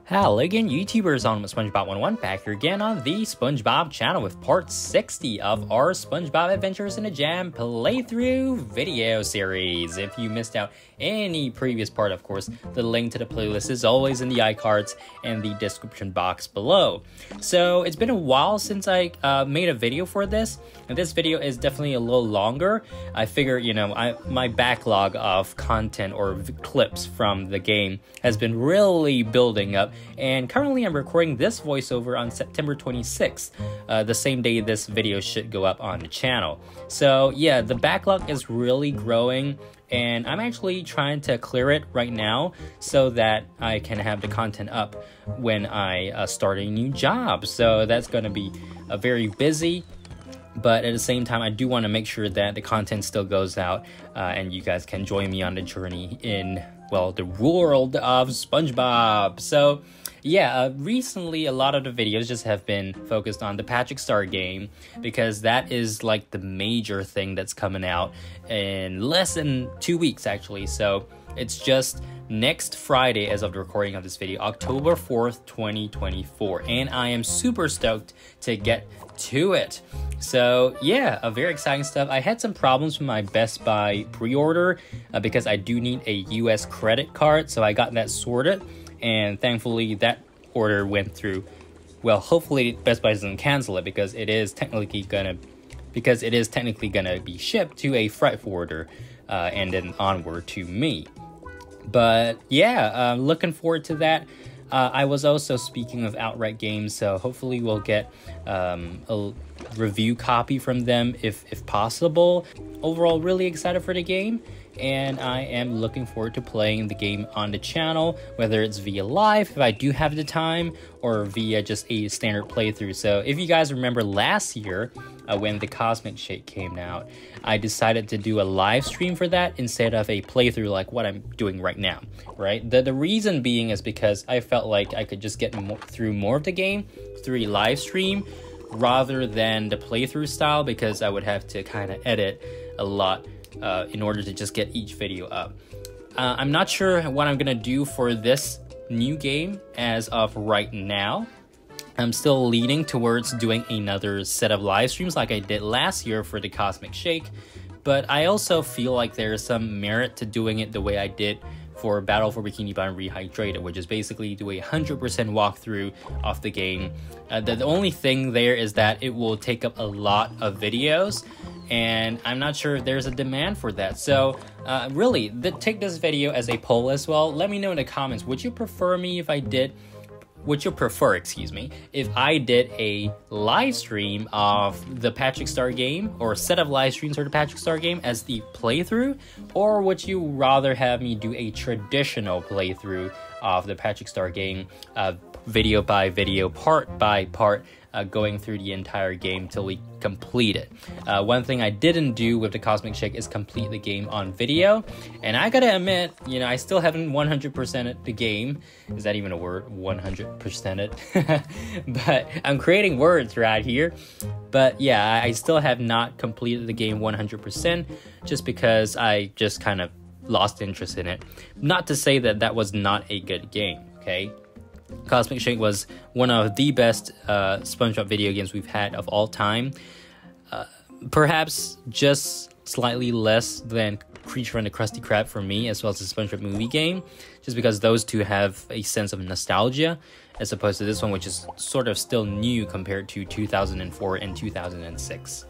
Hello again, YouTubers, on SpongeBob11 back here again on the SpongeBob channel with part 60 of our SpongeBob Adventures in a Jam playthrough video series. If you missed out any previous part, of course, the link to the playlist is always in the iCards and the description box below. So it's been a while since I made a video for this, and this video is definitely a little longer. I figure, you know, my backlog of content or clips from the game has been really building up. And currently I'm recording this voiceover on September 26th, the same day this video should go up on the channel. So yeah, the backlog is really growing, and I'm actually trying to clear it right now so that I can have the content up when I start a new job. So that's going to be very busy. But at the same time, I do want to make sure that the content still goes out and you guys can join me on the journey in, well, the world of SpongeBob. So yeah, recently a lot of the videos just have been focused on the Patrick Star game, because that is like the major thing that's coming out in less than 2 weeks actually. So it's just next Friday as of the recording of this video, October 4th, 2024. And I am super stoked to get to it. So yeah, a very exciting stuff. I had some problems with my Best Buy pre-order because I do need a US credit card. So I got that sorted, and thankfully that order went through. Well, hopefully Best Buy doesn't cancel it, because it is technically gonna be shipped to a freight forwarder and then onward to me. But yeah, looking forward to that. I was also speaking of Outright Games, so hopefully we'll get a review copy from them if possible. Overall, really excited for the game, and I am looking forward to playing the game on the channel, whether it's via live if I do have the time, or via just a standard playthrough. So if you guys remember last year when the Cosmic Shake came out, I decided to do a live stream for that instead of a playthrough like what I'm doing right now, right? The reason being is because I felt like I could just get through more of the game through a live stream rather than the playthrough style, because I would have to kind of edit a lot in order to just get each video up. I'm not sure what I'm gonna do for this new game as of right now. I'm still leaning towards doing another set of live streams like I did last year for the Cosmic Shake, but I also feel like there's some merit to doing it the way I did for Battle for Bikini Bottom Rehydrated, which is basically do a 100% walkthrough of the game. The only thing there is that it will take up a lot of videos, and I'm not sure if there's a demand for that. So really, take this video as a poll as well. Let me know in the comments, would you prefer, excuse me, if I did a live stream of the Patrick Star game, or a set of live streams for the Patrick Star game as the playthrough, or would you rather have me do a traditional playthrough of the Patrick Star game, video by video, part by part, going through the entire game till we complete it. One thing I didn't do with the Cosmic Shake is complete the game on video, and I gotta admit, you know, I still haven't 100%ed the game. Is that even a word? 100%ed? But I'm creating words right here. But yeah, I still have not completed the game 100%, just because I just kind of lost interest in it. Not to say that that was not a good game, okay? Cosmic Shake was one of the best SpongeBob video games we've had of all time. Perhaps just slightly less than Creature and the Krusty Krab for me, as well as the SpongeBob movie game, just because those two have a sense of nostalgia, as opposed to this one, which is sort of still new compared to 2004 and 2006.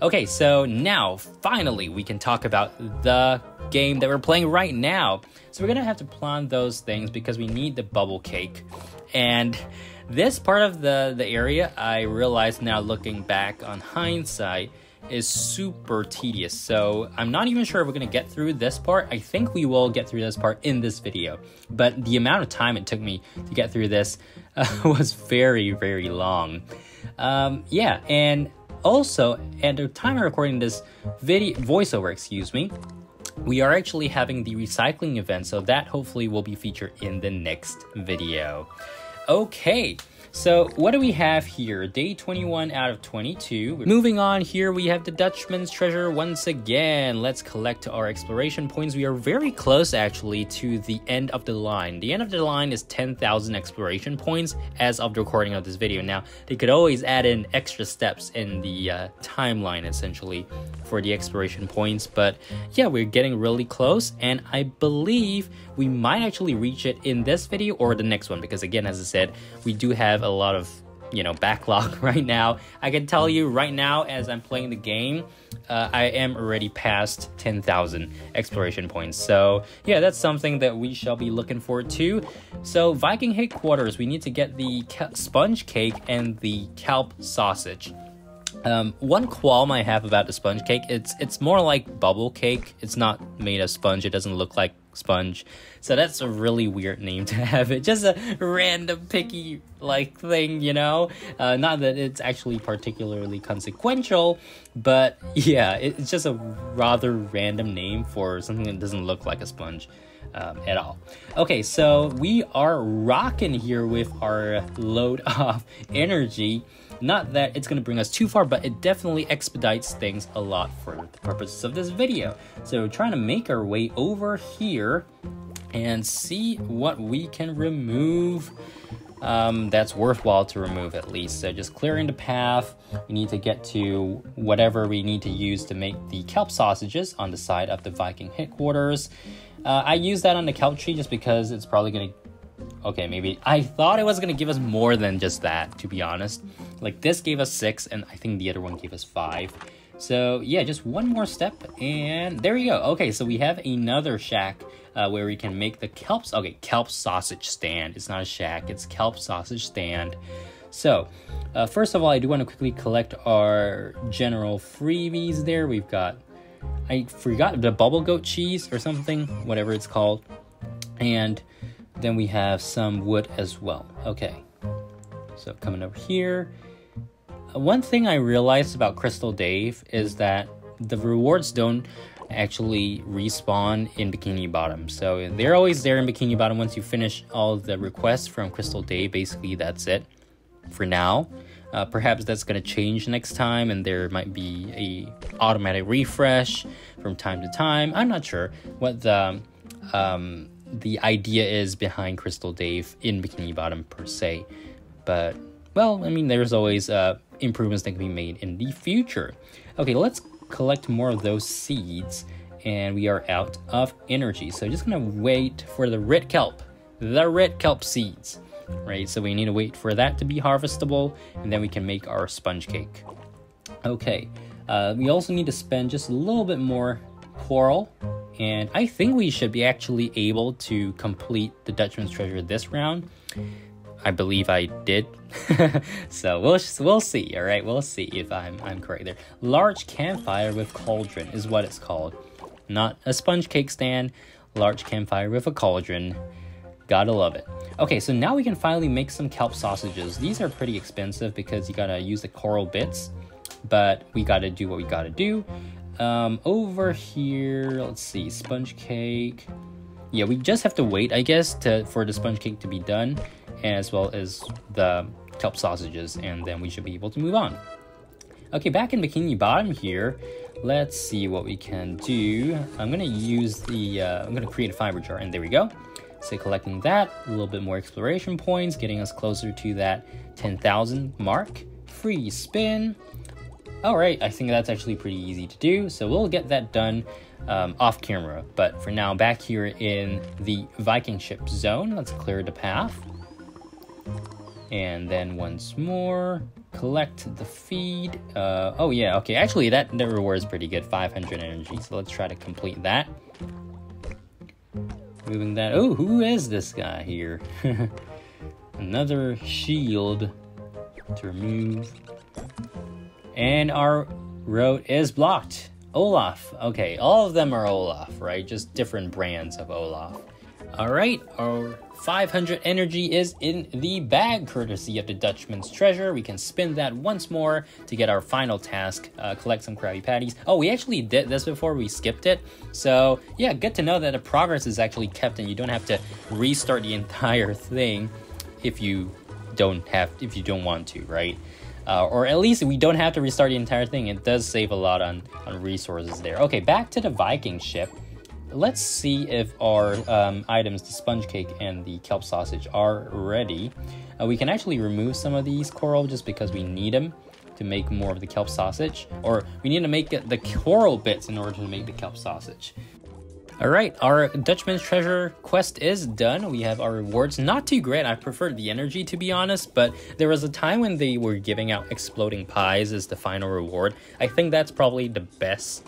Okay, so now, finally, we can talk about the game that we're playing right now. So we're gonna have to plan those things because we need the bubble cake. And this part of the area, I realize now looking back on hindsight, is super tedious. So I'm not even sure if we're gonna get through this part. I think we will get through this part in this video. But the amount of time it took me to get through this was very, very long. Yeah, and also, at the time of recording this voiceover, excuse me, we are actually having the recycling event, so that hopefully will be featured in the next video. Okay, So what do we have here? Day 21 out of 22. Moving on, here we have the Dutchman's treasure once again. Let's collect our exploration points. We are very close actually to the end of the line. The end of the line is 10,000 exploration points as of the recording of this video. Now, they could always add in extra steps in the timeline essentially for the exploration points. But yeah, we're getting really close, and I believe we might actually reach it in this video or the next one, because again, as I said, we do have a lot of, you know, backlog right now. I can tell you right now, as I'm playing the game, I am already past 10,000 exploration points. So yeah, that's something that we shall be looking forward to. So Viking headquarters, we need to get the sponge cake and the kelp sausage. One qualm I have about the sponge cake, it's more like bubble cake. It's not made of sponge. It doesn't look like sponge. So that's a really weird name to have. It just a random picky like thing, you know? Not that it's actually particularly consequential, but yeah, it's just a rather random name for something that doesn't look like a sponge at all. Okay, so we are rocking here with our load of energy. Not that it's going to bring us too far, but it definitely expedites things a lot for the purposes of this video. So trying to make our way over here and see what we can remove that's worthwhile to remove at least. So just clearing the path, we need to get to whatever we need to use to make the kelp sausages on the side of the Viking headquarters. I use that on the kelp tree just because it's probably going to... Okay, maybe I thought it was going to give us more than just that, to be honest. Like this gave us 6 and I think the other one gave us 5. So yeah, just one more step and there we go. Okay, so we have another shack where we can make the kelp sausage stand. It's not a shack, it's kelp sausage stand. So first of all, I do want to quickly collect our general freebies there. We've got, I forgot, the bubble goat cheese or something, whatever it's called. And then we have some wood as well. Okay, so coming over here. One thing I realized about Crystal Dave is that the rewards don't actually respawn in Bikini Bottom. So they're always there in Bikini Bottom once you finish all the requests from Crystal Dave. Basically, that's it for now. Perhaps that's going to change next time, and there might be a automatic refresh from time to time. I'm not sure what the idea is behind Crystal Dave in Bikini Bottom per se, but well, I mean, there's always improvements that can be made in the future. Okay, let's collect more of those seeds, and we are out of energy, so just gonna wait for the red kelp seeds, right? So we need to wait for that to be harvestable, and then we can make our sponge cake. Okay, we also need to spend just a little bit more coral. And I think we should be actually able to complete the Dutchman's treasure this round. I believe I did. So we'll see, all right? We'll see if I'm correct there. Large campfire with cauldron is what it's called. Not a sponge cake stand. Large campfire with a cauldron. Gotta love it. Okay, so now we can finally make some kelp sausages. These are pretty expensive because you gotta use the coral bits, but we gotta do what we gotta do. Over here, let's see, sponge cake. Yeah, we just have to wait, I guess, for the sponge cake to be done, as well as the kelp sausages, and then we should be able to move on. Okay, back in Bikini Bottom here, let's see what we can do. I'm gonna use the, I'm gonna create a fiber jar, and there we go. So collecting that, a little bit more exploration points, getting us closer to that 10,000 mark. Free spin. All right, I think that's actually pretty easy to do, so we'll get that done off camera. But for now, back here in the Viking ship zone, let's clear the path. And then once more, collect the feed. Oh yeah, okay, actually that reward is pretty good, 500 energy, so let's try to complete that. Moving that, oh, who is this guy here? Another shield to remove. And our road is blocked. Olaf. Okay, all of them are Olaf, right? Just different brands of Olaf. All right, our 500 energy is in the bag, courtesy of the Dutchman's treasure. We can spin that once more to get our final task, collect some Krabby Patties. Oh, we actually did this before, we skipped it. So yeah, good to know that the progress is actually kept and you don't have to restart the entire thing if you don't want to, right? Or at least we don't have to restart the entire thing. It does save a lot on resources there. Okay, back to the Viking ship. Let's see if our items, the sponge cake and the kelp sausage, are ready. We can actually remove some of these coral just because we need them to make more of the kelp sausage. Or we need to make the coral bits in order to make the kelp sausage. Alright, our Dutchman's Treasure quest is done. We have our rewards. Not too great. I preferred the energy, to be honest, but there was a time when they were giving out exploding pies as the final reward. I think that's probably the best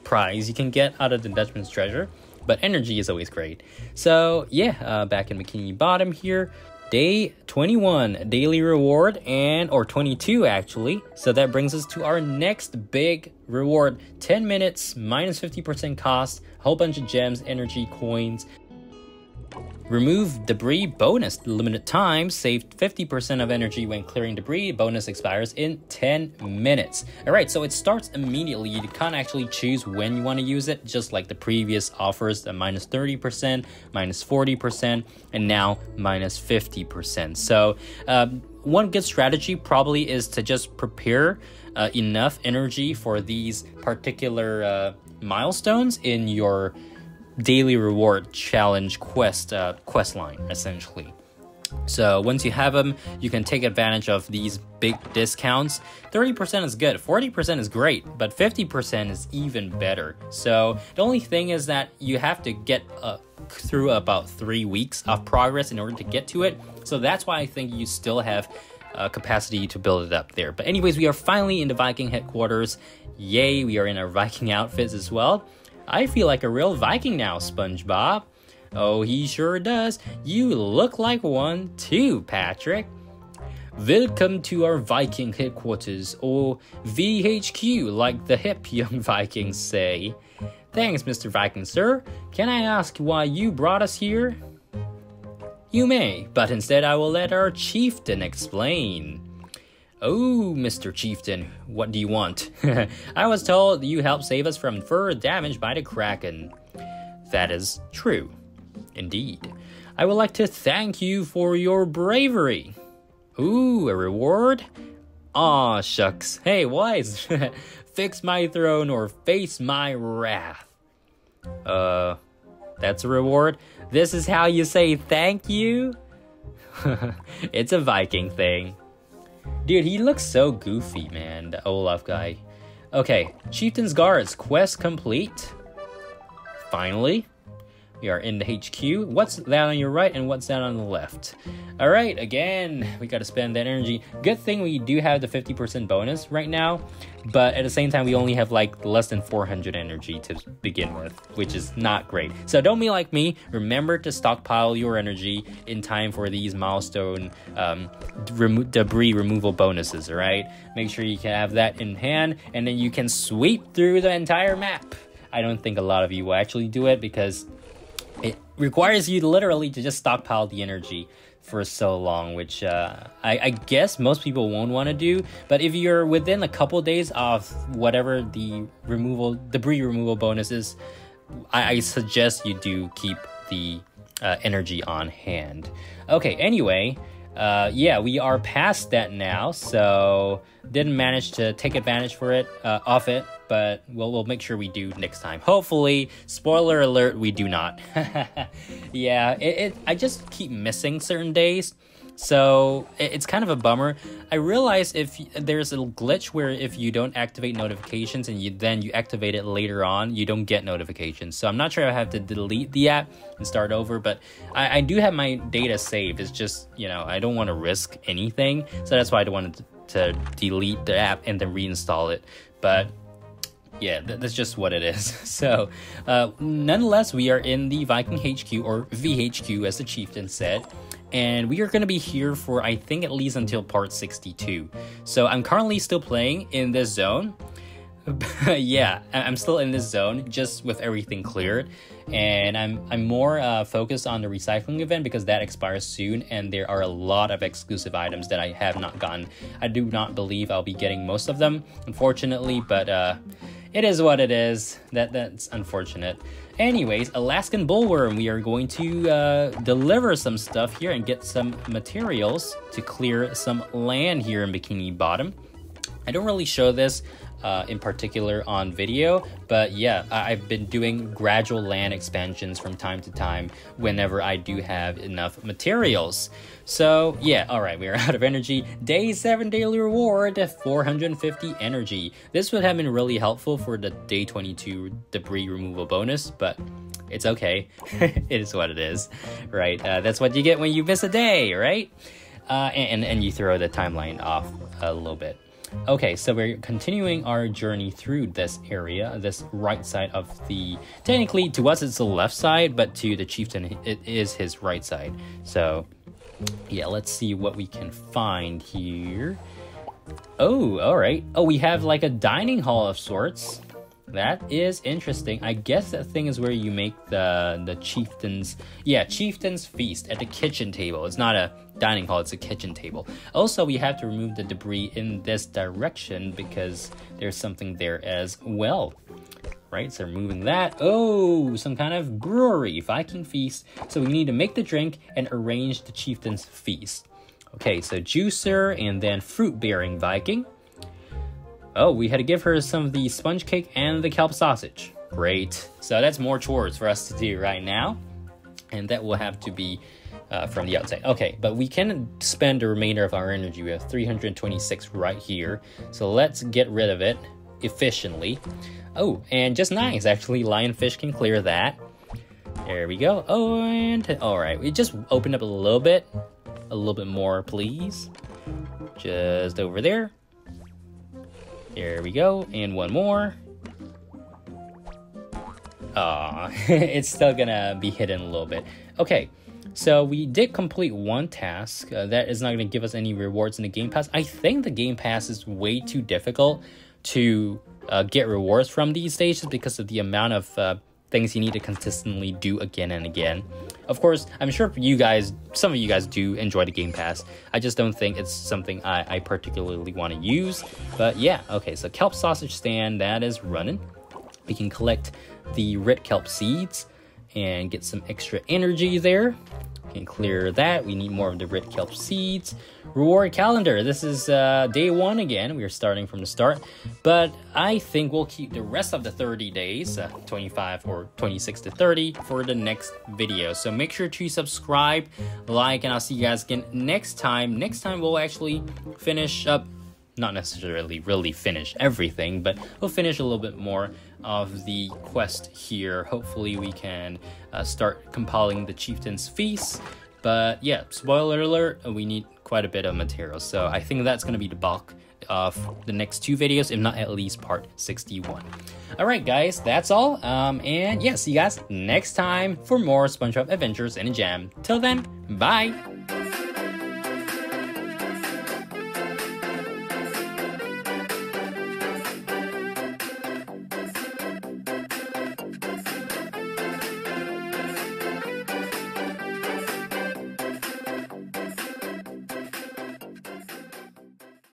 prize you can get out of the Dutchman's Treasure, but energy is always great. So yeah, back in Bikini Bottom here. Day 21 daily reward, or 22 actually. So that brings us to our next big reward. 10 minutes, minus 50% cost, a whole bunch of gems, energy, coins. Remove debris bonus, limited time, save 50% of energy when clearing debris. Bonus expires in 10 minutes. All right, so it starts immediately. You can't actually choose when you want to use it, just like the previous offers, the minus 30%, minus 40%, and now minus 50%. So one good strategy probably is to just prepare enough energy for these particular milestones in your daily reward challenge quest line, essentially. So once you have them, you can take advantage of these big discounts. 30% is good, 40% is great, but 50% is even better. So the only thing is that you have to get through about 3 weeks of progress in order to get to it. So that's why I think you still have capacity to build it up there. But anyways, we are finally in the Viking headquarters. Yay, we are in our Viking outfits as well. I feel like a real Viking now, SpongeBob. Oh, he sure does. You look like one too, Patrick. Welcome to our Viking headquarters, or VHQ, like the hip young Vikings say. Thanks, Mr. Viking, sir. Can I ask why you brought us here? You may, but instead I will let our chieftain explain. Oh, Mr. Chieftain, what do you want? I was told you helped save us from further damage by the Kraken. That is true. Indeed. I would like to thank you for your bravery. Ooh, a reward? Aw, shucks. Hey, wise. Fix my throne or face my wrath. That's a reward? This is how you say thank you? It's a Viking thing. Dude, he looks so goofy, man, the Olaf guy. Okay, Chieftain's Guards, quest complete. Finally, we are in the HQ. What's that on your right and what's that on the left? All right, again, we got to spend that energy. Good thing we do have the 50% bonus right now, but at the same time, we only have like less than 400 energy to begin with, which is not great. So don't be like me. Remember to stockpile your energy in time for these milestone debris removal bonuses, all right? Make sure you can have that in hand, and then you can sweep through the entire map. I don't think a lot of you will actually do it because it requires you literally to just stockpile the energy for so long, which I guess most people won't want to do. But if you're within a couple days of whatever the debris removal bonus is, I suggest you do keep the energy on hand. Okay, anyway, yeah, we are past that now, so didn't manage to take advantage of it, but we'll make sure we do next time. Hopefully, spoiler alert, we do not. Yeah, I just keep missing certain days, so it's kind of a bummer. I realize if there's a glitch where if you don't activate notifications and then you activate it later on, you don't get notifications. So I'm not sure if I have to delete the app and start over, but I do have my data saved. It's just, you know, I don't want to risk anything, so that's why I don't want to delete the app and then reinstall it. But yeah, that's just what it is. So nonetheless, we are in the Viking HQ, or VHQ as the chieftain said, and we are going to be here for I think at least until part 62. So I'm currently still playing in this zone. Yeah, I'm still in this zone just with everything cleared, and I'm more focused on the recycling event because that expires soon, and there are a lot of exclusive items that I have not gotten. I do not believe I'll be getting most of them, unfortunately, but it is what it is. That's unfortunate. Anyways, Alaskan bullworm, we are going to deliver some stuff here and get some materials to clear some land here in Bikini Bottom. I don't really show this in particular on video, but yeah, I've been doing gradual land expansions from time to time whenever I do have enough materials. So yeah, all right, we are out of energy. Day 7 daily reward, 450 energy. This would have been really helpful for the day 22 debris removal bonus, but it's okay. It is what it is, right? That's what you get when you miss a day, right? And you throw the timeline off a little bit. Okay, so we're continuing our journey through this area, this right side of the... Technically, to us, it's the left side, but to the chieftain, it is his right side. So, yeah, let's see what we can find here. Oh, all right. Oh, we have like a dining hall of sorts. That is interesting. I guess that thing is where you make the chieftain's... Yeah, chieftain's feast at the kitchen table. It's not a dining hall, it's a kitchen table. Also, we have to remove the debris in this direction because there's something there as well. Right, so removing that. Oh, some kind of brewery, Viking feast. So we need to make the drink and arrange the chieftain's feast. Okay, so juicer and then fruit-bearing Viking. Oh, we had to give her some of the sponge cake and the kelp sausage. Great. So that's more chores for us to do right now. And that will have to be from the outside. Okay, but we can spend the remainder of our energy. We have 326 right here. So let's get rid of it efficiently. Oh, and just nice. Actually, lionfish can clear that. There we go. Oh, and all right. We just opened up a little bit. A little bit more, please. Just over there. There we go, and one more. Aw, it's still gonna be hidden a little bit. Okay, so we did complete one task. That is not gonna give us any rewards in the Game Pass. I think the Game Pass is way too difficult to get rewards from these days just because of the amount of things you need to consistently do again and again. Of course, I'm sure you guys, some of you guys do enjoy the Game Pass. I just don't think it's something I particularly want to use. But yeah, okay, so kelp sausage stand, that is running. We can collect the red kelp seeds and get some extra energy there. We can clear that. We need more of the red kelp seeds. Reward calendar. This is day 1 again. We are starting from the start. But I think we'll keep the rest of the 30 days, 25 or 26 to 30, for the next video. So make sure to subscribe, like, and I'll see you guys again next time. Next time we'll actually finish up, not necessarily really finish everything, but we'll finish a little bit more of the quest here. Hopefully we can start compiling the chieftain's feast. But yeah, spoiler alert, we need quite a bit of materials. So I think that's going to be the bulk of the next 2 videos, if not at least part 61. Alright guys, that's all. And yeah, see you guys next time for more SpongeBob Adventures in a Jam. Till then, bye!